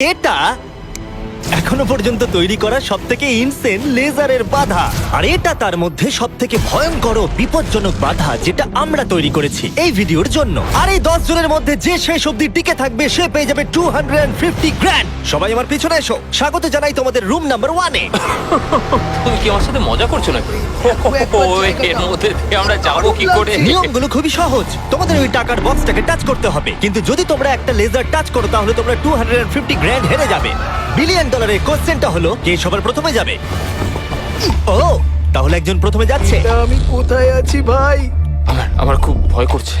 এটা এখনো পর্যন্ত তৈরি করা সবথেকে ইনসেন লেজারের বাধা, আর এটা তার মধ্যে সবথেকে ভয়ঙ্কর ও বিপজ্জনক বাধা যেটা আমরা তৈরি করেছি এই ভিডিওর জন্য। আর এই 10 জনের মধ্যে যে শেষ অবধি টিকে থাকবে সে পেয়ে যাবে 250 গ্র্যান্ড। সবাই আমার পিছনে এসো, স্বাগত জানাই তোমাদের রুম নাম্বার 1-এ। তুমি কি আমার সাথে মজা করছো নাকি? এর মধ্যে দিয়ে আমরা যাবো কি করে? নিয়মগুলো খুবই সহজ, তোমাদের ওই টাকার বক্সটাকে টাচ করতে হবে, কিন্তু যদি তোমরা একটা লেজার টাচ করো তাহলে তোমরা 250 গ্র্যান্ড হেরে যাবে। বিলিয়ন ডলারের কোশ্চেনটা হলো কে সবার প্রথমে যাবে। ও তাহলে একজন প্রথমে যাচ্ছে। আমি কোথায় আছি ভাই? আমার খুব ভয় করছে।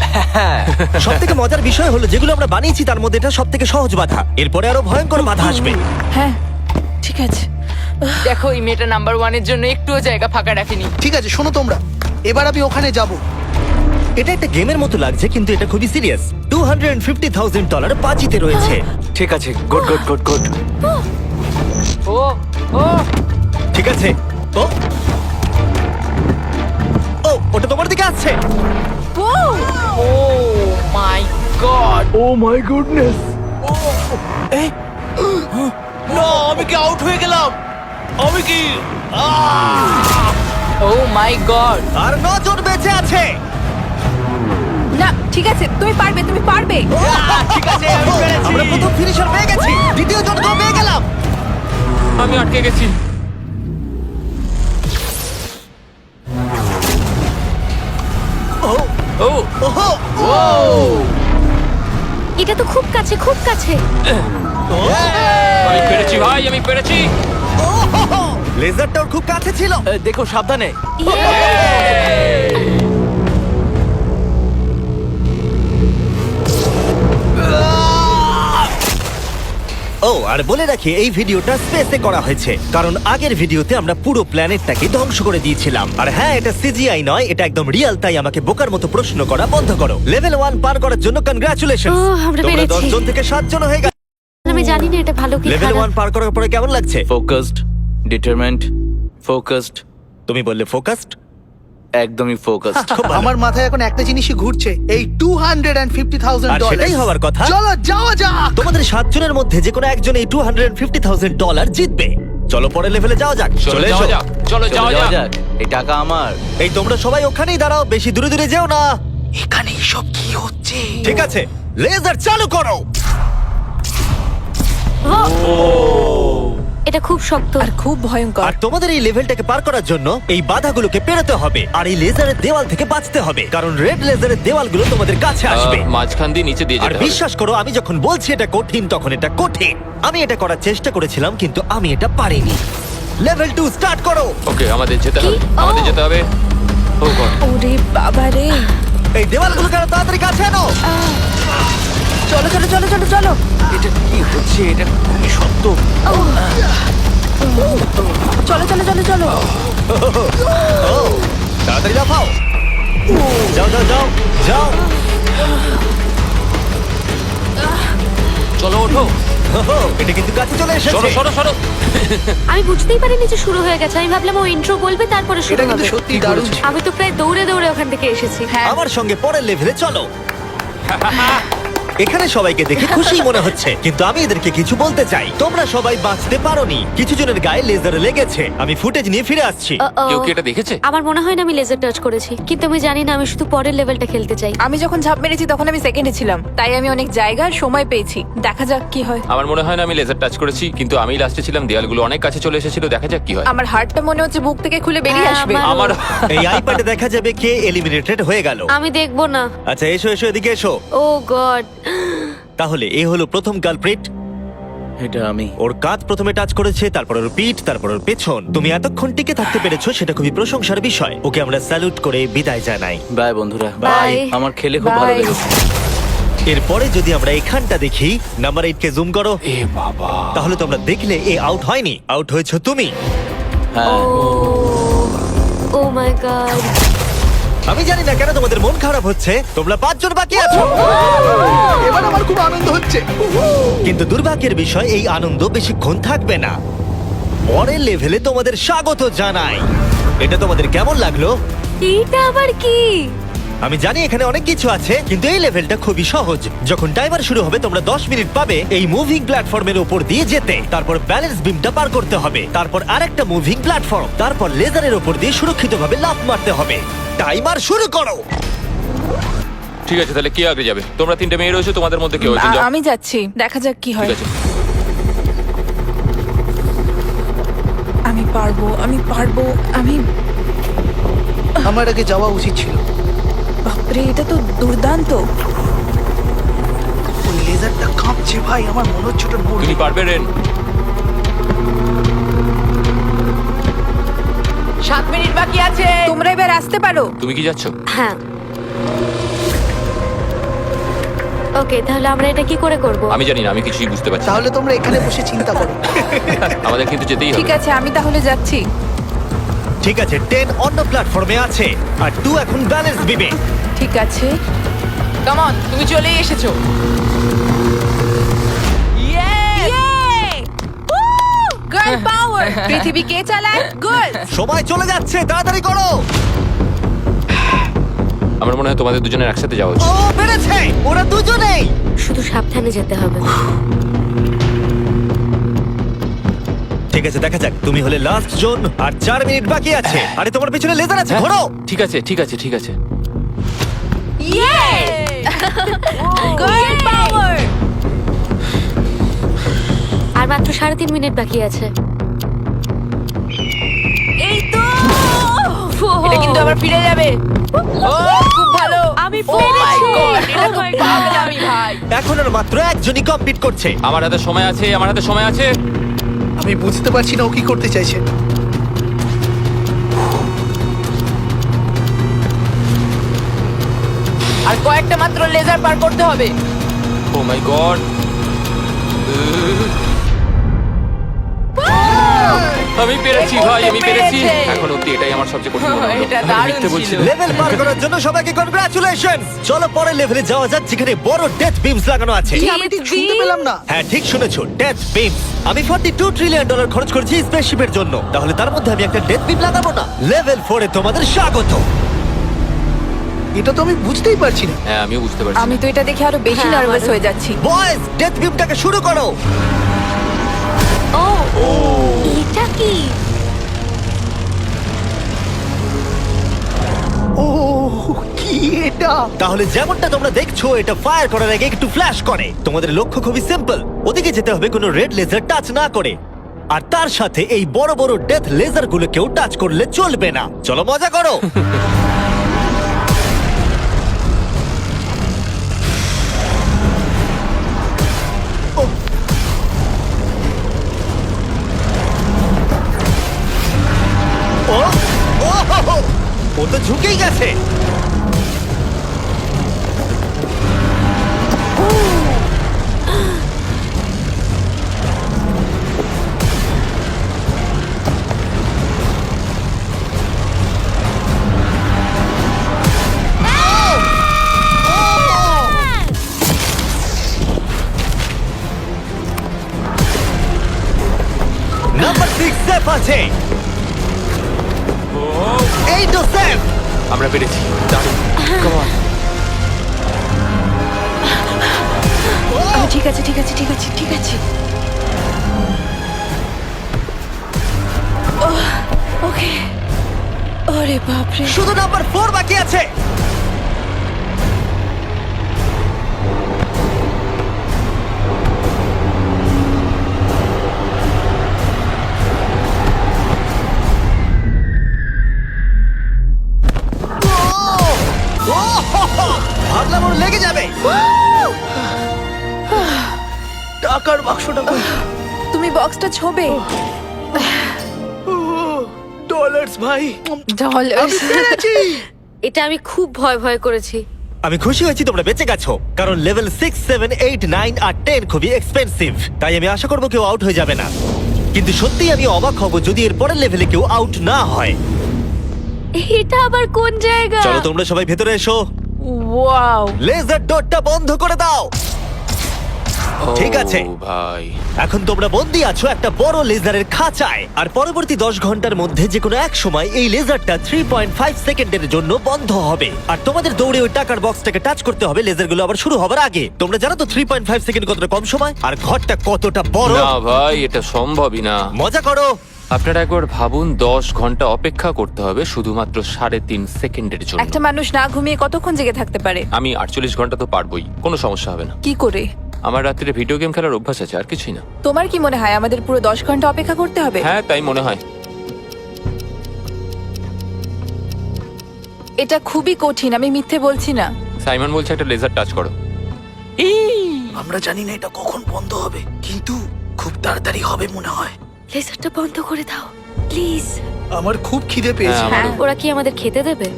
সব থেকে মজার বিষয় হলো যেগুলো আমরা বানিয়েছি তার মধ্যে এটা সব থেকে সহজ বাধা, এরপরে আরো ভয়ঙ্কর বাধা আসবে। হ্যাঁ ঠিক আছে। দেখো এই মেয়েটা নাম্বার 1 এর জন্য একটুও জায়গা ফাঁকা রাখেনি। ঠিক আছে শোনো তোমরা, এবার আমি ওখানে যাব। এটা একটা গেমের মতো লাগছে কিন্তু এটা খুবই সিরিয়াস। $250,000 বাজিতে রয়েছে। ঠিক আছে, good good good good. Oh oh ঠিক আছে। ও ও ওটা তোমার দিকে আসছে। Oh my god. Oh my goodness. না, আমি কি আউট হয়ে গেলাম? আমি কি? ও মাই গড। আর 9 জন বেঁচে আছে। না ঠিক আছে, তুমি পারবে তুমি পারবে। ঠিক আছে, আমি পেরেছি। আমরা প্রথম ফিনিশার পেয়ে গেছি, দ্বিতীয় জনকেও পেয়ে গেলাম। আমি আটকে গেছি। ও ও ওহো এটা তো খুব কাছে খুব কাছে। আমি পেরেছি ভাই, আমি পেরেছি। ওহো লেজারটা ওর খুব কাছে ছিল। দেখো সাবধানে। ও আর বলে রাখি এই ভিডিওটা স্পেসে করা হয়েছে কারণ আগের ভিডিওতে আমরা পুরো প্ল্যানেটটাকে ধ্বংস করে দিয়েছিলাম। আর হ্যাঁ, এটা সিজিআই নয়, এটা একদম রিয়েল, তাই আমাকে বোকার মতো প্রশ্ন করা বন্ধ করো। লেভেল 1 পার করার জন্য কনগ্রাচুলেশন। আমরা তোমরা পেরেছি। 10 জন থেকে 7 জন হয়ে গেছে। আমি জানি না এটা ভালো কি লেভেল খারাপ। 1 পার করার পরে কেমন লাগছে? ফোকাসড, ডিটারমেন্ট, ফোকাসড, তুমি বললে ফোকাসড। একদমই ফোকাসড। খুব ভালো। আমার মাথায় এখন একটা জিনিসই ঘুরছে, এই আর $250,000। সেটাই হওয়ার কথা। চলো যাওয়া যাক। তোমাদের 7 জনের মধ্যে যে কোনো একজন এই $250,000 জিতবে। চলো পরের লেভেলে যাওয়া যাক। চলো এসো। যাওয়া যাক, চলো যাওয়া যাক। এই টাকা আমার। এই তোমরা সবাই ওখানেই দাঁড়াও, বেশি দূরে দূরে যেও না। এখানে এসব কি হচ্ছে? ঠিক আছে, লেজার চালু করো। এটা খুব শক্ত। আর খুব ভয়ঙ্কর। আর তোমাদের এই লেভেলটাকে পার করার জন্য এই বাধাগুলোকে পেরোতে হবে আর এই লেজারের দেওয়াল থেকে বাঁচতে হবে, কারণ রেড লেজারের দেওয়ালগুলো তোমাদের কাছে আসবে। মাঝখান দিয়ে নিচে দিয়ে আর যেতে হবে। বিশ্বাস করো, আমি যখন বলছি এটা কঠিন তখন এটা কঠিন। আমি এটা করার চেষ্টা করেছিলাম কিন্তু আমি এটা পারিনি। লেভেল 2 স্টার্ট করো। ওকে, আমাদের যেতে কি? হবে, আমাদের ও। যেতে হবে। ও গড। ওরে বাবা রে। এই দেওয়ালগুলোকে আরো তাড়াতাড়ি কাছে আনো। চলো চলো চলো চলো চলো। এটা কি হচ্ছে? এটা খুবই শক্ত। চলো চলো চলো চলো। ও, তাড়াতাড়ি লাফাও। যাও যাও যাও যাও। চলো ওঠো। ওহো, এটা কিন্তু কাছে চলে সরো এসেছে। সরো সরো। আমি বুঝতেই পারিনি যে শুরু হয়ে গেছে। আমি ভাবলাম ও ইন্ট্রো বলবে তারপরে শুরু এটা কিন্তু হবে। সত্যি দারুণ ছিল। আমি তো প্রায় দৌড়ে দৌড়ে ওখান থেকে এসেছি। হ্যাঁ আমার সঙ্গে পরের লেভেলে চলো। এখানে সবাইকে দেখে খুশি মনে হচ্ছে কিন্তু আমি এদেরকে কিছু বলতে চাই। তোমরা সবাই বাঁচতে পারোনি, কিছু জনের গায়ে লেজার লেগেছে। আমি ফুটেজ নিয়ে ফিরে আসছি। Uh-oh. কেউ কি এটা দেখেছে? আমার মনে হয় না আমি লেজার টাচ করেছি, কিন্তু আমি জানি না, আমি শুধু পরের লেভেলটা খেলতে চাই। আমি যখন ঝাঁপ মেরেছি তখন আমি সেকেন্ডে ছিলাম, তাই আমি অনেক জায়গা আর সময় পেয়েছি। দেখা যাক কি হয়। আমার মনে হয় না আমি লেজার টাচ করেছি, কিন্তু আমি লাস্টে ছিলাম, দেয়ালগুলো অনেক কাছে চলে এসেছিল। দেখা যাক কি হয়। আমার হার্টটা মনে হচ্ছে বুক থেকে খুলে বেরিয়ে হ্যাঁ, আসবে। আমারও। আমার এই আইপ্যাডে দেখা যাবে কে এলিমিনেটেড হয়ে গেল। আমি দেখবো না। আচ্ছা এসো এসো, এদিকে এসো। ও গড। তাহলে এ হলো প্রথম কালপ্রিট। এটা আমি। ওর কাঁধ প্রথমে টাচ করেছে, তারপর ওর পিঠ, তারপর ওর পেছন। তুমি এতক্ষণ টিকে থাকতে পেরেছো, সেটা খুবই প্রশংসার বিষয়। ওকে আমরা স্যালুট করে বিদায় জানাই। বাই বন্ধুরা। বাই। আমার খেলে খুব ভালো Bye. লেগেছে। এরপরে যদি আমরা এখানটা দেখি, নাম্বার 8 কে জুম করো, এ বাবা। তাহলে তোমরা দেখলে এ আউট হয়নি, আউট হয়েছো তুমি। হ্যাঁ। ও মাই গড। আমি জানি না কেন তোমাদের মন খারাপ হচ্ছে, তোমরা 5 জন বাকি আছো। এবার আমার খুব আনন্দ হচ্ছে। কিন্তু দুর্ভাগ্যের বিষয়, এই আনন্দ বেশিক্ষণ থাকবে না। পরের লেভেলে তোমাদের স্বাগত জানাই। এটা তোমাদের কেমন লাগলো? এটা আবার কি? আমি জানি এখানে অনেক কিছু আছে, কিন্তু এই লেভেলটা খুবই সহজ। যখন টাইমার শুরু হবে তোমরা 10 মিনিট পাবে এই মুভিং প্ল্যাটফর্মের উপর দিয়ে যেতে। তারপর ব্যালেন্স বিমটা পার করতে হবে, তারপর আরেকটা মুভিং প্ল্যাটফর্ম, তারপর লেজারের উপর দিয়ে সুরক্ষিতভাবে লাফ মারতে হবে। টাইমার শুরু করো। ঠিক আছে, তাহলে কে আগে যাবে? তোমরা তিনটে মেয়ে রয়েছে, তোমাদের মধ্যে কেউ একজন যাও। আমি যাচ্ছি, দেখা যাক কি হয়। ঠিক আছে। আমি পারবো, আমি পারবো, আমি। আমার আগে যাওয়া উচিত ছিল। বাপরে, এটা তো দুর্দান্ত। ওই লেজারটা কাঁপছে ভাই, আমার মনে হচ্ছে ওটা নড়বে। তুমি পারবে রেন। 7 মিনিট বাকি আছে, তোমরা এবার আসতে পারো। তুমি কি যাচ্ছ? হ্যাঁ। ওকে, তাহলে আমরা এটা কি করে করব? আমি জানি না, আমি কিছুই বুঝতে পারছি না। তাহলে তোমরা এখানে বসে চিন্তা করো। আমাদের কিন্তু যেতেই ঠিক হবে। আছে, আমি তাহলে যাচ্ছি। ঠিক আছে, 10 অন্য প্ল্যাটফর্মে আছে আর 2 এখন ব্যালেন্স বিমে। ঠিক আছে, কাম অন, তুমি চলেই এসেছো। গার্ল পাওয়ার। পৃথিবী কে চালায়? গার্ল। সময় চলে যাচ্ছে, তাড়াতাড়ি করো। আমার মনে হয় তোমাদের দুজনের একসাথে যাওয়া উচিত। ও পেরেছে, ওরা দুজনেই। শুধু সাবধানে যেতে হবে। ঠিক আছে, দেখা যাক। তুমি হলে লাস্ট জোন আর 4 মিনিট বাকি আছে। আরে তোমার পিছনে লেজার আছে, হ্যাঁ? ঘোরো। ঠিক আছে, ঠিক আছে, ঠিক আছে। গার্ল পাওয়ার। আর মাত্র 3.5 মিনিট বাকি আছে। এই তো। এটা কিন্তু আবার ফিরে যাবে। ও খুব ভালো। আমি Oh my পেরেছি। God, এটা তো Oh my God. পাগলামি ভাই। এখন আর মাত্র একজনই কমপ্লিট করছে। আমার হাতে সময় আছে, আমার হাতে সময় আছে। আমি বুঝতে পারছি না ও কি করতে চাইছে। আর কয়েকটা মাত্র লেজার পার করতে হবে। ও মাই গড। আমি পেরেছি ভাই, আমি পেরেছি। পেরেছে। এখন অব্দি এটাই আমার সবচেয়ে কঠিন মনে হলো। এটা আমি দারুণ মিথ্যে বলছি ছিল। না। লেভেল পার করার জন্য সবাইকে কনগ্রাচুলেশন। চলো পরের লেভেলে যাওয়া যাক, যেখানে বড় ডেথ বিমস লাগানো আছে। আমি ঠিক শুনতে পেলাম না। হ্যাঁ, ঠিক শুনেছো, ডেথ বিম। আমি $42 ট্রিলিয়ন খরচ করেছি স্পেসশিপের জন্য, তাহলে তার মধ্যে আমি একটা ডেথ বিম লাগাবো না? লেভেল 4 এ তোমাদের স্বাগত। এটা তো আমি বুঝতেই পারছি না। হ্যাঁ, আমিও বুঝতে পারছি। আমি তো এটা দেখে আরো বেশি হ্যাঁ, নার্ভাস আমারও। হয়ে যাচ্ছি। বয়েজ, ডেথ বিমটাকে শুরু করো। ও এটা কি? ও কি এটা? তাহলে যেমনটা তোমরা দেখছো, এটা ফায়ার করার আগে একটু ফ্ল্যাশ করে। তোমাদের লক্ষ্য খুবই সিম্পল, ওদিকে যেতে হবে কোনো রেড লেজার টাচ না করে। আর তার সাথে এই বড় বড় ডেথ লেজার গুলোকেও টাচ করলে চলবে না। চলো মজা করো। ও ও হো, হো, ও তো ঝুঁকেই গেছে। নাম্বার 6 সেফ আছে। এই তো সেফ। আমরা পেরেছি। দারুণ। Come on. ঠিক আছে, ঠিক আছে, ঠিক আছে, ঠিক আছে। ওকে। ওরে বাপরে। শুধু নাম্বার 4 বাকি আছে। ভাবলাম ওর লেগে যাবে। টাকার বাক্সটা কই? তুমি বক্সটা ছোবে। ডলার্স ভাই। ডলার্স। পেরেছি। এটা আমি খুব ভয় ভয় করেছি। আমি খুশি হয়েছি তোমরা বেঁচে গেছো, কারণ লেভেল 6, 7, 8, 9 আর 10 খুবই এক্সপেন্সিভ। তাই আমি আশা করবো কেউ আউট হয়ে যাবে না। কিন্তু সত্যি আমি অবাক হব যদি এর পরের লেভেলে কেউ আউট না হয়। এটা আবার কোন জায়গা? চলো তোমরা সবাই ভেতরে এসো। ওয়াও। লেজার ডোরটা বন্ধ করে দাও। ঠিক আছে ও ভাই, এখন তোমরা বন্দি আছো একটা বড় লেজারের খাঁচায় আর পরবর্তী 10 ঘন্টার মধ্যে যে কোনো এক সময় এই লেজারটা 3.5 সেকেন্ডের জন্য বন্ধ হবে আর তোমাদের দৌড়ে ওই টাকার বক্সটাকে টাচ করতে হবে লেজারগুলো আবার শুরু হবার আগে। তোমরা জানো তো 3.5 সেকেন্ড কতটা কম সময় আর ঘরটা কতটা বড়। না ভাই, এটা সম্ভবই না। মজা করো। আপনারা একবার ভাবুন, 10 ঘন্টা অপেক্ষা করতে হবে শুধুমাত্র 3.5 সেকেন্ডের জন্য। একটা মানুষ না ঘুমিয়ে কতক্ষণ জেগে থাকতে পারে? আমি 48 ঘন্টা তো পারবোই, কোনো সমস্যা হবে না। কি করে? আমার রাত্রে ভিডিও গেম খেলার অভ্যাস আছে, আর কিছুই না। তোমার কি মনে হয় আমাদের পুরো 10 ঘন্টা অপেক্ষা করতে হবে? হ্যাঁ, তাই মনে হয়। এটা খুবই কঠিন, আমি মিথ্যে বলছি না। সাইমন বলছে একটা লেজার টাচ করো। আমরা জানি না এটা কখন বন্ধ হবে, কিন্তু খুব তাড়াতাড়ি হবে মনে হয়। লেজারটা বন্ধ করে দাও প্লিজ। আমার খুব খিদে পেয়েছে। হ্যাঁ, আমারও। ওরা কি আমাদের খেতে দেবে?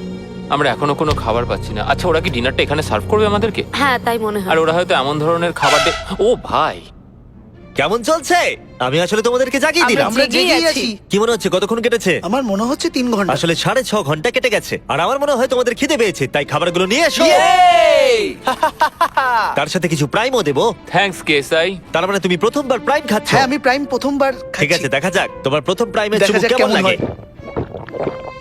আমরা এখনো কোনো খাবার পাচ্ছি না। আচ্ছা, ওরা কি ডিনারটা এখানে সার্ভ করবে আমাদেরকে? হ্যাঁ তাই মনে আর হয়। ওরা হয়তো এমন ধরনের খাবার ও ভাই, কেমন চলছে? আমি আসলে তোমাদেরকে জাগিয়ে দিলাম। আমরা জেগেই জেগেই আছি। আছি। কি মনে হচ্ছে কতক্ষণ কেটেছে? আমার মনে হচ্ছে 3 ঘন্টা। আসলে 6.5 ঘন্টা কেটে গেছে আর আমার মনে হয় তোমাদের খিদে পেয়েছে, তাই খাবারগুলো নিয়ে এসো। তার সাথে কিছু প্রাইমও দেবো। থ্যাঙ্কস কেসাই। তার মানে তুমি প্রথমবার প্রাইম খাচ্ছ? হ্যাঁ, আমি প্রাইম প্রথমবার ঠিক আছে, দেখা যাক তোমার প্রথম প্রাইমের দেখা চুমুক যাক কেমন কেমন লাগে। হয়।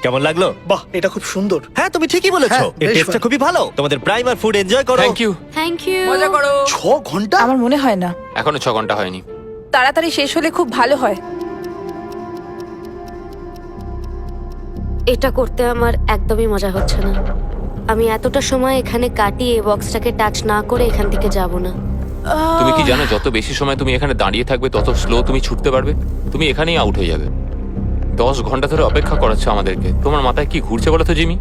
কেমন লাগলো? বাহ, এটা খুব সুন্দর। হ্যাঁ, তুমি ঠিকই বলেছো, হ্যাঁ, এর বেশ টেস্টটা ভালো। খুবই ভালো। তোমাদের প্রাইম আর ফুড এনজয় করো। Thank you. Thank you. মজা করো। 6 ঘন্টা? আমার মনে হয় না। এখনো 6 ঘন্টা হয়নি। তাড়াতাড়ি শেষ হলে খুব ভালো হয়। এটা করতে আমার একদমই মজা হচ্ছে না। আমি এতটা সময় এখানে কাটিয়ে বক্সটাকে টাচ না করে এখান থেকে যাব না। তুমি কি জানো, যত বেশি সময় তুমি এখানে দাঁড়িয়ে থাকবে তত স্লো তুমি ছুটতে পারবে। তুমি এখানেই আউট হয়ে যাবে। 10 ঘন্টা ধরে অপেক্ষা করাচ্ছ আমাদেরকে। তোমার মাথায় কি ঘুরছে বলো তো জিমি?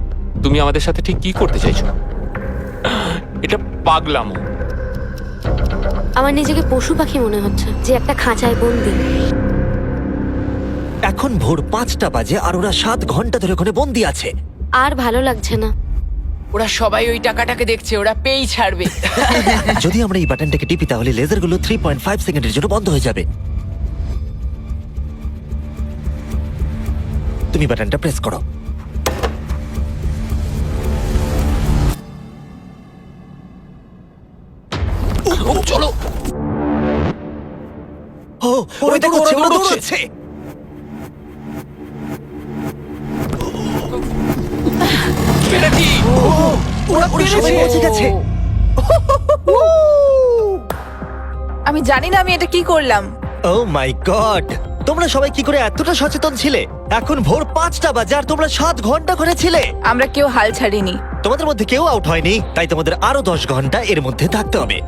তুমি আমাদের সাথে ঠিক কি করতে চাইছো? এটা পাগলামো। আমার নিজেকে পশু পাখি মনে হচ্ছে যে একটা খাঁচায় বন্দি। এখন ভোর 5টা বাজে আর ওরা 7 ঘন্টা ধরে ওখানে বন্দি আছে। আর ভালো লাগছে না। ওরা সবাই ওই টাকাটাকে দেখছে, ওরা পেই ছাড়বে। যদি আমরা এই বাটনটাকে টিপি তাহলে লেজারগুলো 3.5 সেকেন্ডের জন্য বন্ধ হয়ে যাবে। তুমি বাটনটা প্রেস করো। চলো। ও, ওরা দৌড়চ্ছে, ওরা দৌড়চ্ছে। পেরেছি। ওরা সবাই পৌঁছে গেছে। আমি জানি না আমি এটা কি করলাম। ও মাই গড, তোমরা সবাই কি করে এতটা সচেতন ছিলে? এখন ভোর 5টা বাজে আর তোমরা 7 ঘন্টা করে ছিলে। আমরা কেউ হাল ছাড়িনি। তোমাদের মধ্যে কেউ আউট হয়নি, তাই তোমাদের আরো 10 ঘন্টা এর মধ্যে থাকতে হবে।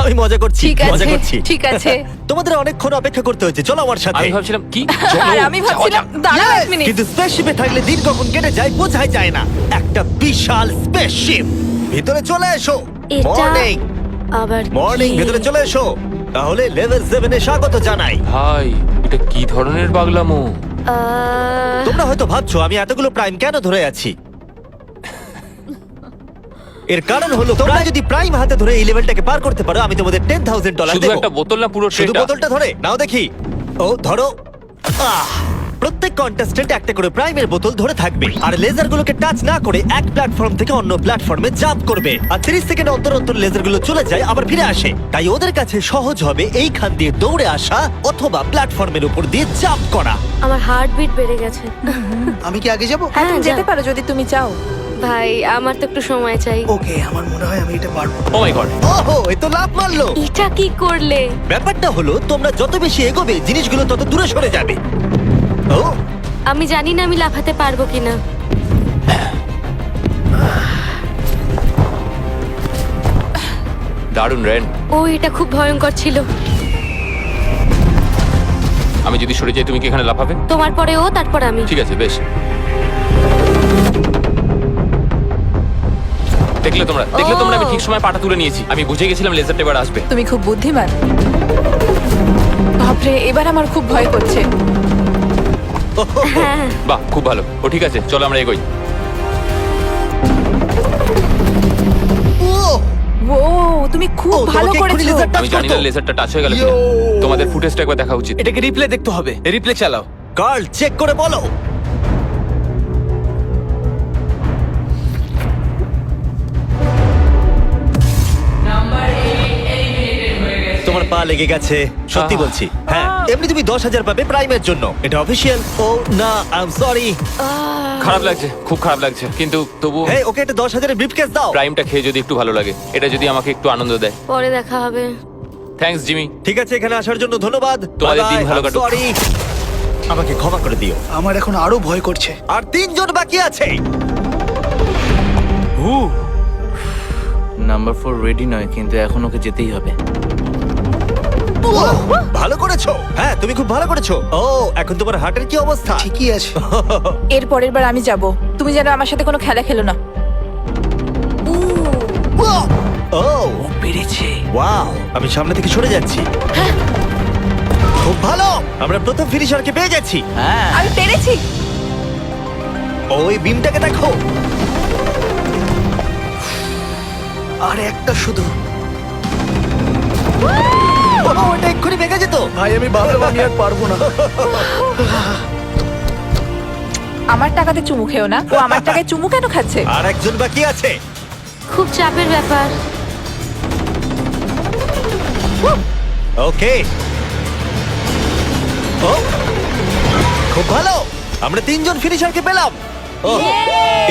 আমি মজা করছি, ঠিক মজা আছে, করছি। ঠিক আছে। তোমাদের অনেকক্ষণ অপেক্ষা করতে হয়েছে, চলো আমার সাথে। আমি ভাবছিলাম কি, আর আমি ভাবছিলাম দাঁড়াও এক মিনিট। কিন্তু স্পেসশিপে থাকলে দিন কখন কেটে যায় বোঝাই যায় না। একটা বিশাল স্পেসশিপ। ভিতরে চলে এসো। এটা মর্নিং, আবার মর্নিং, কি? ভিতরে চলে এসো। তাহলে লেভেল 7 এ স্বাগত জানাই। ভাই এটা কি ধরনের পাগলামো? তোমরা হয়তো ভাবছো আমি এতগুলো প্রাইম কেন ধরে আছি। এর কারণ হলো তোমরা যদি প্রাইম হাতে ধরে এই লেভেলটাকে পার করতে পারো আমি তোমাদের $10,000 শুধু দেবো। একটা বোতল না পুরো শুধু ট্রেটা? বোতলটা ধরে নাও দেখি। ও ধরো। প্রত্যেক কন্টেস্টেন্ট একটা করে প্রাইমের বোতল ধরে থাকবে আর লেজারগুলোকে টাচ না করে এক প্ল্যাটফর্ম থেকে অন্য প্ল্যাটফর্মে জাম্প করবে আর 30 সেকেন্ড অন্তর অন্তর লেজারগুলো চলে যায় আবার ফিরে আসে। তাই ওদের কাছে সহজ হবে এইখান দিয়ে দৌড়ে আসা অথবা প্ল্যাটফর্মের উপর দিয়ে জাম্প করা। আমার হার্টবিট বেড়ে গেছে। আমি কি আগে যাব? হ্যাঁ, তুমি যাও। যেতে পারো যদি তুমি চাও। ভাই আমার তো একটু সময় চাই। ওকে, আমার মনে হয় আমি এটা পারবো। ও মাই গড। ওহো, এ তো লাভ মারলো। এটা কি করলে? ব্যাপারটা হলো তোমরা যত বেশি এগোবে জিনিসগুলো তত দূরে সরে যাবে। ও আমি জানি না আমি লাফাতে পারবো কিনা। দারুণ রেন। ও এটা খুব ভয়ঙ্কর ছিল। আমি যদি সরে যাই তুমি কি এখানে লাফাবে? তোমার পরে ও, তারপর আমি। ঠিক আছে, বেশ। দেখলে তোমরা আমি ঠিক সময় পাটা তুলে নিয়েছি। আমি বুঝে গেছিলাম লেজারটা এবার আসবে। তুমি খুব বুদ্ধিমান। বাপরে, এবার আমার খুব ভয় করছে। হ্যাঁ, বাহ, খুব ভালো। ও ঠিক আছে, চলো আমরা এগোই। ও তুমি খুব ও, ভালো তোমাকে এক্ষুনি করেছো। laser touch আমি জানি না করতো। লেজারটা টাচ হয়ে গেল কিনা। তোমাদের ফুটেজটা একবার দেখা উচিত। এটাকে রিপ্লে দেখতে হবে। রিপ্লে চালাও। কার্ল চেক করে বলো। পা লেগে গেছে সত্যি বলছি। হ্যাঁ, এমনি তুমি 10,000 পাবে প্রাইমের জন্য, এটা অফিসিয়াল। ও না, আই এম সরি। খারাপ লাগছে, খুব খারাপ লাগছে, কিন্তু তবু হ্যাঁ, ওকে একটা 10,000 এর ব্রিফকেস দাও। প্রাইমটা খেয়ে যদি একটু ভালো লাগে, এটা যদি আমাকে একটু আনন্দ দেয়। পরে দেখা হবে। Thanks Jimmy. ঠিক আছে, এখানে আসার জন্য ধন্যবাদ। তোমাদের দিন ভালো কাটুক। সরি, আমাকে ক্ষমা করে দিও। আমার এখন আরো ভয় করছে। আর 3 জন বাকি আছে। নাম্বার 4 রেডি নয়, কিন্তু এখন ওকে যেতেই হবে। ভালো করেছো। হ্যাঁ, তুমি খুব ভালো করেছো। ও, এখন তোমার হার্টের কি অবস্থা? ঠিকই আছে। এর পরের বার আমি যাব, তুমি যেন আমার সাথে কোনো খেলা খেলো না। ও, পেরেছে। ওয়াও, আমি সামনে থেকে সরে যাচ্ছি। খুব ভালো, আমরা প্রথম ফিনিশারকে পেয়ে গেছি। আমি পেরেছি। ওই বিমটাকে দেখো। আর একটা শুধু। ওটা এক্ষুনি ভেঙে যেত। ভাই আমি ভাবলাম আমি আর পারবো না। আমার টাকাতে চুমু খেও না। ও আমার টাকায় চুমু কেন খাচ্ছে? আর একজন বাকি আছে। খুব চাপের ব্যাপার। ওকে, ও খুব ভালো, আমরা 3 জন ফিনিশারকে পেলাম। ও,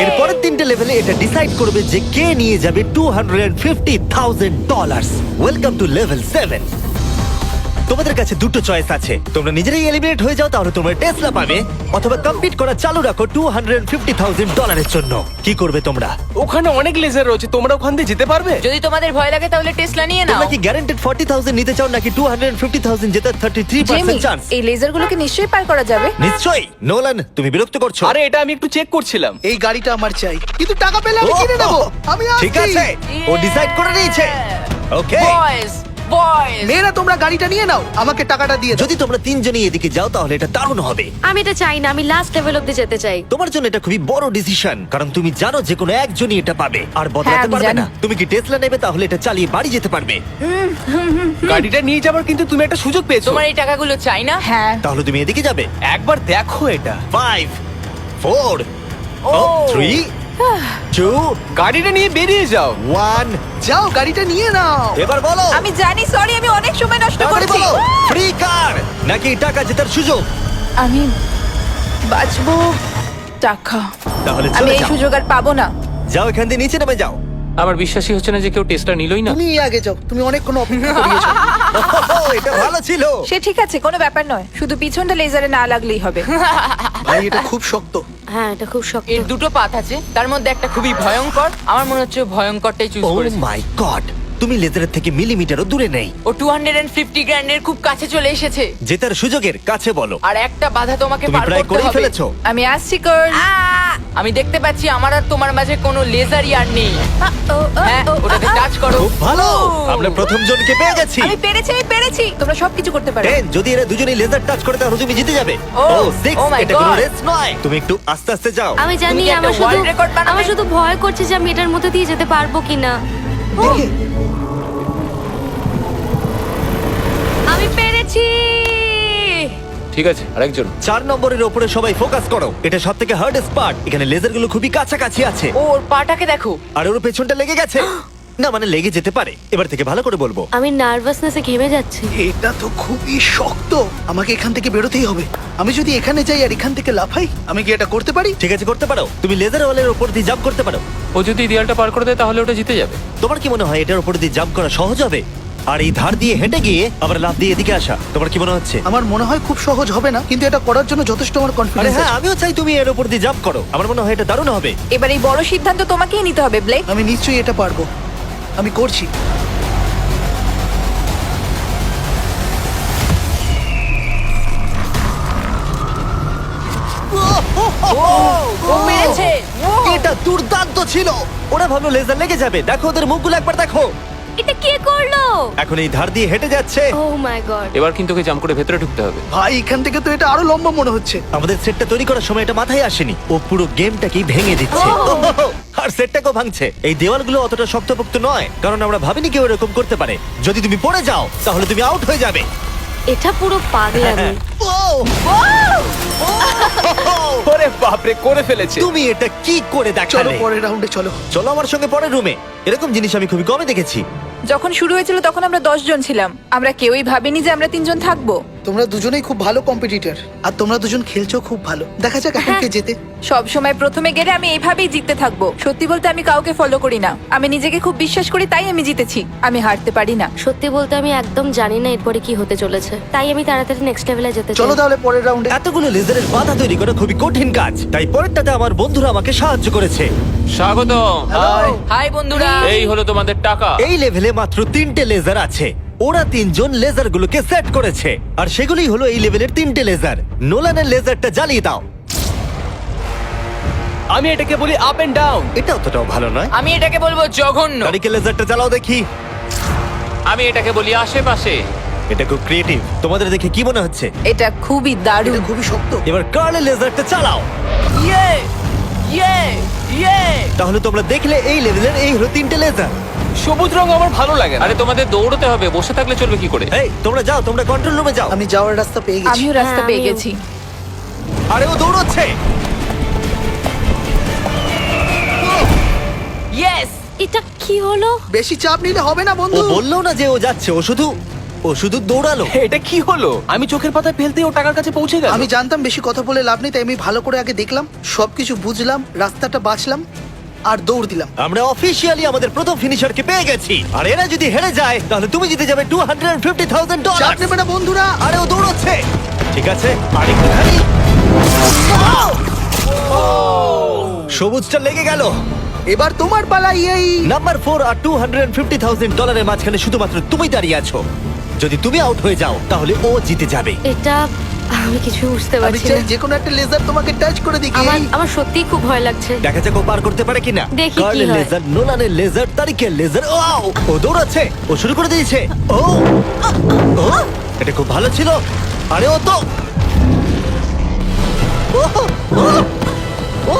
এরপরের 3টে লেভেলে এটা ডিসাইড করবে যে কে নিয়ে যাবে $250,000। Welcome to level 7। তোমাদের কাছে দুটো চয়েস আছে, তোমরা নিজেরাই এলিমিনেট হয়ে যাও, তাহলে তোমরা টেসলা পাবে, অথবা কম্পিট করা চালু রাখো $250,000 জন্য। কি করবে তোমরা? ওখানে অনেক লেজার রয়েছে, তোমরা ওখান দিয়ে যেতে পারবে? যদি তোমাদের ভয় লাগে তাহলে টেসলা নিয়ে নাও। তোমরা কি গ্যারান্টেড 40,000 নিতে চাও নাকি 250,000 জেতার 33% চান্স? এই লেজারগুলোকে নিশ্চয়ই পার করা যাবে। নিশ্চয়ই। নোলান, তুমি বিরক্ত করছো। আরে এটা আমি একটু চেক করছিলাম। এই গাড়িটা আমার চাই, কিন্তু টাকা পেলে আমি কিনে নেবো। আমি ঠিক আছে, ও ডিসাইড করে নিয়েছে। ওকে, বয়েজ বয়েজ, মেয়েরা তোমরা গাড়িটা নিয়ে নাও, আমাকে টাকাটা দিয়ে দাও। যদি তোমরা 3 জনই এদিকে যাও তাহলে এটা দারুণ হবে। আমি এটা চাই না, আমি লাস্ট লেভেল অব্দি যেতে চাই। তোমার জন্য এটা খুবই বড় ডিসিশন, কারণ তুমি জানো যে কোনো একজনই এটা পাবে আর বদলাতে আমি পারবে জানি। না। তুমি কি টেসলা নেবে? তাহলে এটা চালিয়ে বাড়ি যেতে পারবে। গাড়িটা নিয়ে যাবার কিন্তু তুমি একটা সুযোগ পেয়েছো। তোমার এই টাকাগুলো চাই না। হ্যাঁ। তাহলে তুমি এদিকে যাবে। একবার দেখো এটা। 5 4 3 2 গাড়িটা নিয়ে বেরিয়ে যাও। 1। যাও গাড়িটা নিয়ে নাও। এবার বলো, আমি জানি, সরি, আমি অনেক সময় নষ্ট তাড়াতাড়ি করছি। বলো, ফ্রি কার নাকি টাকা জেতার সুযোগ? আমি বাঁচবো টাকা। তাহলে আমি চলে এই যাও। সুযোগ আর পাবো না। যাও, এখান দিয়ে নিচে নেমে যাও। আমার বিশ্বাসই হচ্ছে না যে কেউ টেস্টটা নিলই না। তুমি আগে যাও, তুমি অনেকক্ষণ অপেক্ষা করিয়েছো। এটা ভালো ছিল। সে ঠিক আছে, কোনো ব্যাপার নয়, শুধু পিছনটা লেজারে না লাগলেই হবে। ভাই এটা খুব শক্ত। হ্যাঁ, এটা খুব শক্ত। এর দুটো পাত আছে, তার মধ্যে একটা খুবই ভয়ঙ্কর। আমার মনে হচ্ছে ও ভয়ঙ্করটাই চুজ ও করেছে। মাই গড, তুমি লেজারের থেকে মিলিমিটারও দূরে নেই। ও 250 গ্র্যান্ডের খুব কাছে চলে এসেছে। জেতার সুযোগের কাছে বলো। আর একটা বাধা তোমাকে তুমি পার প্রায় করতে করেই হবে। ফেলেছো। আমি আসছি কার্ল। আমি দেখতে পাচ্ছি আমার আর তোমার মাঝে কোনো লেজারই আর নেই। হ্যাঁ, ওটাকে টাচ করো। খুব ভালো, আমরা প্রথম জনকে পেয়ে গেছি। আমি পেরেছি। তোমরা সবকিছু করতে পারো। 10, যদি এরা দুজনেই লেজার টাচ করে তাহলে তুমি জিতে যাবে। ও, 6, oh my এটা কোনো God. রেস নয়। তুমি একটু আস্তে আস্তে যাও। আমি জানি, তুমি কি একটা আমার শুধু world record বানাবে? আমার শুধু ভয় করছে যে আমি এটার মধ্যে দিয়ে যেতে পারবো কিনা। দেখে আমি পেরেছি। ঠিক আছে, আরেকজন। 4 নম্বরের উপরে সবাই ফোকাস করো, এটা সবথেকে হার্ডেস্ট পার্ট। এখানে লেজারগুলো খুবই কাছাকাছি আছে ওর পাটাকে দেখো। আর ওর পেছনটা লেগে গেছে। না মানে লেগে যেতে পারে। এবার থেকে ভালো করে বলবো। আমি নার্ভাসনেসে ঘেমে যাচ্ছি। এটা তো খুবই শক্ত, আমাকে এখান থেকে বেরোতেই হবে। আমি যদি এখানে যাই আর এখান থেকে লাফাই, আমি কি এটা করতে পারি? ঠিক আছে, করতে পারো। তুমি লেজার ওয়ালের উপর দিয়ে জাম্প করতে পারো। ও যদি এই দেয়ালটা পার করে দেয় তাহলে ওটা জিতে যাবে। তোমার কি মনে হয় এটার উপর দিয়ে জাম্প করা সহজ হবে? আর এই ধার দিয়ে হেঁটে গিয়ে আবার লাফ দিয়ে এদিকে আসা, তোমার কি মনে হচ্ছে? আমার মনে হয় খুব সহজ হবে না, কিন্তু এটা করার জন্য যথেষ্ট আমার আরে কনফিডেন্স হ্যাঁ, আছে। আমিও চাই তুমি এর উপর দিয়ে জাম্প করো। আমার মনে হয় এটা দারুণ হবে। এবার এই বড় সিদ্ধান্ত তোমাকেই নিতে হবে, ব্লেক। আমি নিশ্চয়ই এটা পারবো, আমি করছি। ও পেরেছে। এটা দুর্দান্ত ছিল। ওরা ভাবলো লেজার লেগে যাবে। দেখো ওদের মুখগুলো একবার দেখো। এটা কে করলো? এখন এই ধার দিয়ে হেঁটে যাচ্ছে। ও মাই গড। এবার কিন্তু ওকে জাম্প করে ভেতরে ঢুকতে হবে। ভাই এখান থেকে তো এটা আরো লম্বা মনে হচ্ছে। আমাদের সেটটা তৈরি করার সময় এটা মাথায় আসেনি। ও পুরো গেমটাকেই ভেঙে দিচ্ছে। আর সেটটাকেও ভাঙছে। এই দেওয়ালগুলো অতটা শক্তপোক্ত নয়, কারণ আমরা ভাবিনি কেউ এরকম করতে পারে। যদি তুমি পড়ে যাও তাহলে তুমি আউট হয়ে যাবে। এটা পুরো পাগলামি। ওরে বাপরে, করে ফেলেছে। তুমি এটা কি করে চলো দেখালে? পরের রাউন্ডে চলো। চলো আমার সঙ্গে পরের রুমে। এরকম জিনিস আমি খুবই কমই দেখেছি। যখন শুরু হয়েছিল তখন আমরা 10 জন ছিলাম। আমরা কেউই ভাবিনি যে আমরা 3 জন থাকবো। তোমরা দুজনেই খুব ভালো কম্পিটিটর, আর তোমরা দুজন খেলছো খুব ভালো। দেখা যাক এখন কে জেতে। সব সময় প্রথমে গেলে আমি এইভাবেই জিততে থাকবো। সত্যি বলতে আমি কাউকে ফলো করি না, আমি নিজেকে খুব বিশ্বাস করি, তাই আমি জিতেছি। আমি হারতে পারি না। সত্যি বলতে আমি একদম জানি না এরপরে কি হতে চলেছে, তাই আমি তাড়াতাড়ি নেক্সট লেভেলে যেতে চাই। চলো তাহলে পরের রাউন্ডে। এতগুলো লেজারের বাধা তৈরি করা খুবই কঠিন কাজ, তাই পরেরটাতে আমার বন্ধুরা আমাকে সাহায্য করেছে। স্বাগতম। হাই বন্ধুরা। এই হলো তোমাদের টাকা। এই লেভেলে মাত্র 3টে লেজার আছে। ওরা 3 জন লেজারগুলোকে সেট করেছে, আর সেগুলোই হলো এই লেভেলের 3টে লেজার। নোলানের লেজারটা জ্বালিয়ে দাও। আমি এটাকে বলি আপ এন্ড ডাউন। এটা অতটাও ভালো নয়। আমি এটাকে বলবো জঘন্য। গাড়িকে লেজারটা জ্বালাও দেখি। আমি এটাকে বলি আশেপাশে। এটা খুব ক্রিয়েটিভ। তোমাদের দেখে কি মনে হচ্ছে? এটা খুবই দারুণ। এটা খুবই শক্ত। এবার কার্লের লেজারটা চালাও। ইয়ে ইয়ে ইয়ে। তাহলে তোমরা দেখলে এই লেভেলের এই হলো 3টে লেজার। সবুজ রং আমার ভালো লাগে না। আরে তোমাদের দৌড়তে হবে, বসে থাকলে চলবে কি করে? এই তোমরা যাও, তোমরা কন্ট্রোল রুমে যাও। আমি যাওয়ার রাস্তা পেয়ে গেছি। আমিও রাস্তা হ্যাঁ, পেয়ে আমিও। গেছি। আরে ও দৌড়চ্ছে। ইয়েস। এটা কি হলো? বেশি চাপ নিলে হবে না ও বন্ধু। বললো না যে ও যাচ্ছে, ও শুধু দৌড়ালো। এটা কি হলো? আমি চোখের পাতায় ফেলতে ও টাকার কাছে পৌঁছে গেল। আমি জানতাম বেশি কথা বলে লাভ নেই, তাই আমি ভালো করে আগে দেখলাম, সবকিছু বুঝলাম, রাস্তাটা বাঁচলাম আর দৌড় দিলাম। আমরা অফিসিয়ালি আমাদের প্রথম ফিনিশারকে পেয়ে গেছি, আর এরা যদি হেরে যায় তাহলে তুমি জিতে যাবে $250,000। চাপ নেবে না বন্ধুরা। আরে ও দৌড়চ্ছে। ঠিক আছে, আরেকটুখানি। সবুজটা লেগে গেল। এবার তোমার পালা। এই নাম্বার 4 আর $250,000 মাঝখানে শুধুমাত্র তুমি দাঁড়িয়ে আছো। যদি তুমি আউট হয়ে যাও তাহলে ও জিতে যাবে। এটা আমি কিছু বুঝতে আমি পারছি চাই না। যে কোনো একটা লেজার তোমাকে টাচ করে দিই। আমার সত্যিই খুব ভয় লাগছে। দেখা যাক ও পার করতে পারে কিনা। দেখি কি কার্লের হয়। লেজার, নোলানের লেজার, তারিকের লেজার। ও দৌড়াচ্ছে, ও শুরু করে দিয়েছে। ও এটা খুব ভালো ছিল। আরে ও তো ও, ও, ও,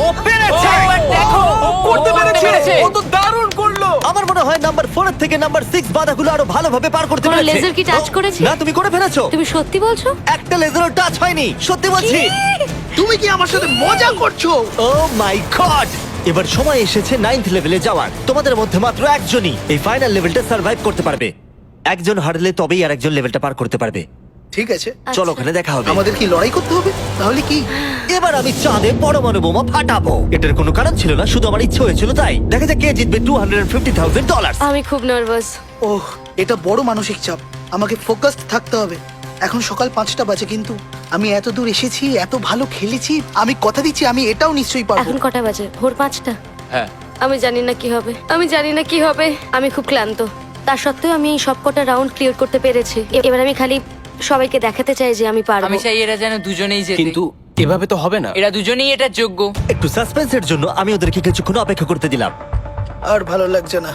ও পেরেছে। একবার দেখো ও করতে পেরেছে। ও তো দারুণ করলো। আমার মনে হয় নাম্বার 4 এর থেকে নাম্বার 6 বাধাগুলো আরো ভালোভাবে পার করতে কোনো পেরেছে। লেজার কি টাচ করেছে? না, তুমি করে ফেলেছো। তুমি সত্যি বলছো? একটা লেজারও টাচ হয়নি, সত্যি বলছি। তুমি কি আমার সাথে মজা করছো? ও মাই গড! এবার সময় এসেছে 9th লেভেলে যাওয়ার। তোমাদের মধ্যে মাত্র একজনই এই ফাইনাল লেভেলটা সার্ভাইভ করতে পারবে। একজন হারলে তবেই আর একজন লেভেলটা পার করতে পারবে। ঠিক আছে, চলো ওখানে দেখা হবে। আমাদের কি লড়াই করতে হবে? তাহলে কি? এবার আমি চাঁদে পরমাণু বোমা ফাটাবো। এটার কোনো কারণ ছিল না, শুধু আমার ইচ্ছে হয়েছিল তাই। দেখা যাক কে জিতবে $250,000। আমি খুব নার্ভাস। ওহ, এটা বড় মানসিক চাপ। আমাকে ফোকাসড থাকতে হবে। এখন সকাল 5টা বাজে, কিন্তু আমি এত দূর এসেছি, এত ভালো খেলেছি। আমি কথা দিচ্ছি আমি এটাও নিশ্চয়ই পারবো। এখন কটা বাজে? ভোর 5টা। হ্যাঁ। আমি জানি না কি হবে, আমি খুব ক্লান্ত। তা সত্ত্বেও আমি এই সবকটা রাউন্ড ক্লিয়ার করতে পেরেছি। এবার আমি খালি সবাইকে দেখাতে চাই যে আমি পারবো। আমি চাই এরা যেন দুজনেই জেতে। কিন্তু এভাবে তো হবে না। এরা দুজনেই এটার যোগ্য। একটু সাসপেন্সের জন্য আমি ওদেরকে কিছুক্ষণ অপেক্ষা করতে দিলাম। আর ভালো লাগছে না,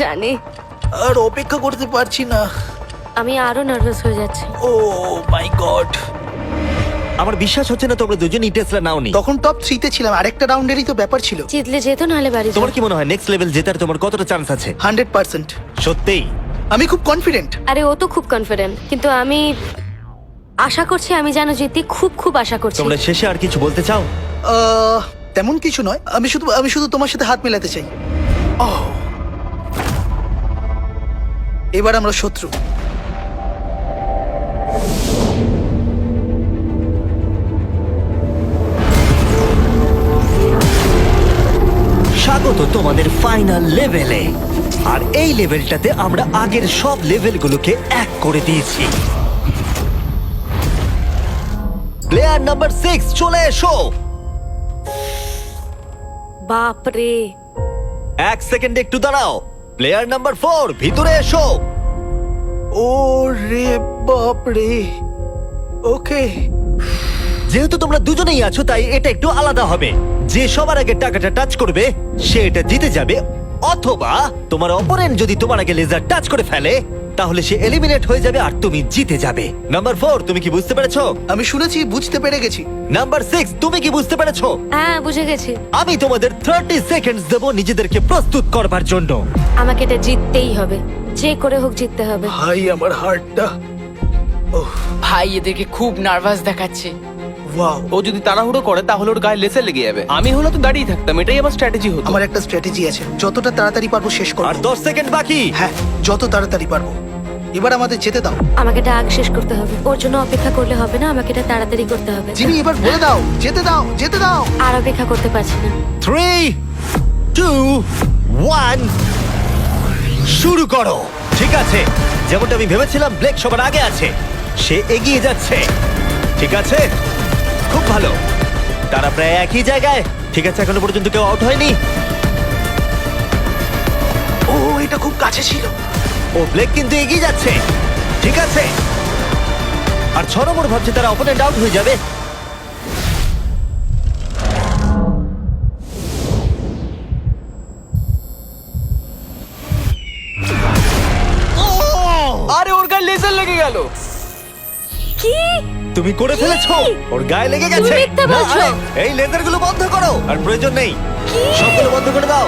জানি। আর অপেক্ষা করতে পারছি না। আমি আরো নার্ভাস হয়ে যাচ্ছি। ও মাই গড! আমার বিশ্বাস হচ্ছে না তোমরা দুজনই টেসলা নাওনি। তখন টপ 3 তে ছিলাম, আরেকটা রাউন্ডেরই তো ব্যাপার ছিল। জিতলে যেত, নাহলে বাড়ি যাও। তোমার কি মনে হয় নেক্সট লেভেল জেতার তোমার কতটা চান্স আছে? 100%। সত্যিই? আমি খুব কনফিডেন্ট। আরে ও তো খুব কনফিডেন্ট, কিন্তু আমি আশা করছি আমি যেন জিতি, খুব আশা করছি। তোমরা শেষে আর কিছু বলতে চাও? তেমন কিছু নয়, আমি শুধু তোমার সাথে হাত মেলাতে চাই। এবার আমরা শত্রু। স্বাগত তোমাদের ফাইনাল লেভেলে। আর এই লেভেলটাতে আমরা আগের সব লেভেলগুলোকে এক করে দিয়েছি। প্লেয়ার নাম্বার 6 চলে এসো। বাপরে, 1 সেকেন্ড একটু দাঁড়াও। প্লেয়ার নাম্বার 4 ভিতরে এসো। ও রে বাপ রে। ওকে, যেহেতু তোমরা দুজনেই আছো তাই এটা একটু আলাদা হবে। যে সবার আগে টাকাটা টাচ করবে সে এটা জিতে যাবে, অথবা তোমার অপোনেন্ট যদি তোমার আগে লেজার টাচ করে ফেলে তাহলে সে এলিমিনেট হয়ে যাবে আর তুমি জিতে যাবে। নাম্বার 4 তুমি কি বুঝতে পেরেছো? আমি শুনেছি, বুঝতে পেরে গেছি। নাম্বার 6 তুমি কি বুঝতে পেরেছো? হ্যাঁ বুঝে গেছি। আমি তোমাদের 30 সেকেন্ডস দেব নিজেদেরকে প্রস্তুত করবার জন্য। আমাকে এটা জিততেই হবে, যে করে হোক জিততে হবে। ভাই আমার হার্টটা। ভাই এদেরকে খুব নার্ভাস দেখাচ্ছে। ওয়াও, ও যদি তাড়াহুড়ো করে তাহলে ওর গায়ে লেসে লেগে যাবে। আমি হলো তো দাঁড়িয়ে থাকতাম, এটাই আমার স্ট্র্যাটেজি হতো। আমার একটা স্ট্র্যাটেজি আছে, যতটা তাড়াতাড়ি পারবো শেষ আর করবো। 10 সেকেন্ড বাকি। হ্যাঁ, যত তাড়াতাড়ি পারবো। এবার আমাদের যেতে দাও। আমাকে এটা আগ শেষ করতে হবে, ওর জন্য অপেক্ষা করলে হবে না, আমাকে এটা তাড়াতাড়ি করতে হবে। জিমি, এবার বলে দাও, যেতে দাও, যেতে দাও। আর অপেক্ষা করতে পারছি না। 3, 2, 1 শুরু করো। ঠিক আছে, যেমনটা আমি ভেবেছিলাম, ব্লেক সবার আগে আছে, সে এগিয়ে যাচ্ছে। ঠিক আছে, খুব ভালো, তারা প্রায় একই জায়গায়। ঠিক আছে, এখনো পর্যন্ত কেউ আউট হয়নি। ও, এটা খুব কাছে ছিল। ও, ব্লেক কিন্তু এগিয়ে যাচ্ছে। ঠিক আছে, আর 6 নম্বর ভাবছে তারা অপোনেন্ট আউট হয়ে যাবে। আরে ওর গায়ে লেজার লেগে গেল। কি? তুমি করে ফেলেছো, ওর গায়ে লেগে গেছে। তুমি মিথ্যে না, বলছো। আরে, এই লেজারগুলো বন্ধ করো, আর প্রয়োজন নেই, সবগুলো বন্ধ করে দাও।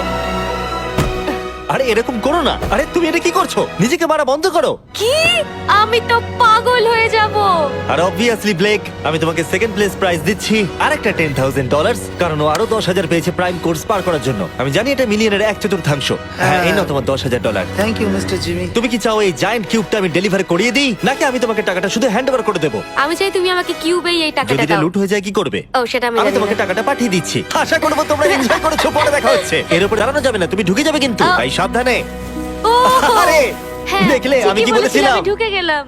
আরে এরকম করো না। আরে তুমি এটা কি করছো? নিজেকে মারা বন্ধ করো। কি? আমি তো পাগল হয়ে যাব। আর অবভিয়াসলি ব্লেক, আমি তোমাকে সেকেন্ড প্লেস প্রাইজ দিচ্ছি, আর একটা $10,000, কারণ ও আরো 10,000 পেয়েছে প্রাইম কোর্স পার করার জন্য। আমি জানি এটা মিলিয়নের 1/4। হ্যাঁ, এই নাও তোমার $10,000। Thank you mister Jimmy. তুমি কি চাও এই জায়ান্ট কিউবটা আমি ডেলিভার করিয়ে দিই, নাকি আমি তোমাকে টাকাটা শুধু হ্যান্ড ওভার করে দেবো? আমি চাই তুমি আমাকে কিউবেই এই যদি টাকাটা এটা দাও। লুট হয়ে যায় কি করবে? ও, সেটা আমি আমি জানি তোমাকে না। টাকাটা পাঠিয়ে দিচ্ছি। আশা করবো তোমরা এনজয় করেছো। পরে দেখা হচ্ছে। এর উপর দাঁড়ানো যাবে না, তুমি ঢুকে যাবে কিন্তু। আহ। তাই সাবধানে। ও, আরে হ্যাঁ, দেখলে আমি ঠিকই কি বলেছিলে, বলেছিলাম? আমি ঢুকে গেলাম।